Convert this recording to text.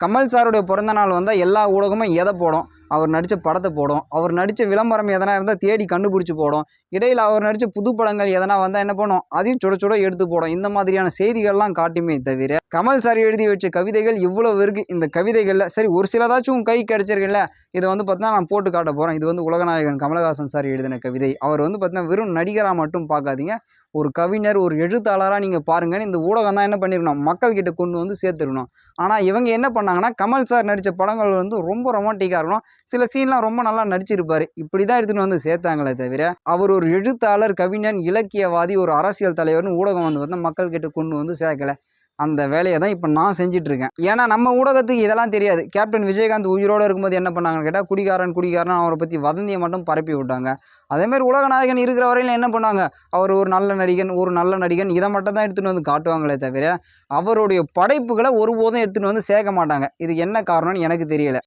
கமல் சாருடைய பிறந்த நாள் வந்தால் எல்லா ஊடகமும் எதை போடும்? அவர் நடித்த படத்தை போடும். அவர் நடித்த விளம்பரம் எதனா இருந்தால் தேடி கண்டுபிடிச்சி போடும். இடையில் அவர் நடித்த புது படங்கள் எதனா வந்தால் என்ன பண்ணும்? அதையும் சுட சுட எடுத்து போடும். இந்த மாதிரியான செய்திகள்லாம் காட்டுமே தவிர, கமல் சார் எழுதி வச்ச கவிதைகள் இவ்வளவு இருக்கு. இந்த கவிதைகளில் சரி ஒரு சிலதாச்சும் கை கிடைச்சிருக்குல்ல. இதை பார்த்தீங்கன்னா நான் போட்டு காட்ட போகிறேன். இது உலகநாயகன் கமலஹாசன் சார் எழுதின கவிதை. அவர் பார்த்தீங்கன்னா வெறும் நடிகராக மட்டும் பார்க்காதீங்க. ஒரு கவிஞர், ஒரு எழுத்தாளராக நீங்கள் பாருங்கன்னு இந்த ஊடகம் தான் என்ன பண்ணிருக்கணும்? மக்கள் கிட்ட கொண்டு சேர்த்துருக்கணும். ஆனால் இவங்க என்ன பண்ணாங்கன்னா, கமல் சார் நடித்த படங்கள் ரொம்ப ரொமான்டிக்காக இருக்கணும். சில சீன்லாம் ரொம்ப நல்லா நடிச்சிருப்பாரு. இப்படி தான் எடுத்துகிட்டு சேர்த்தாங்களே தவிர, அவர் ஒரு எழுத்தாளர், கவிஞன், இலக்கியவாதி, ஒரு அரசியல் தலைவர்னு ஊடகம் பார்த்தா மக்கள் கிட்ட கொண்டு சேர்க்கல. அந்த வேலையை தான் இப்போ நான் செஞ்சிட்ருக்கேன். ஏன்னா நம்ம ஊடகத்துக்கு இதெல்லாம் தெரியாது. கேப்டன் விஜயகாந்த் உயிரோடு இருக்கும்போது என்ன பண்ணாங்கன்னு கேட்டால், குடிகாரன் அவரை பற்றி வதந்தியை மட்டும் பரப்பி விட்டாங்க. அதேமாதிரி உலகநாயகன் இருக்கிற வரையில் என்ன பண்ணாங்க? அவர் ஒரு நல்ல நடிகன் இதை மட்டும் தான் எடுத்துகிட்டு காட்டுவாங்களே தவிர, அவருடைய படைப்புகளை ஒருபோதும் எடுத்துகிட்டு சேர்க்க மாட்டாங்க. இது என்ன காரணம்னு எனக்கு தெரியல.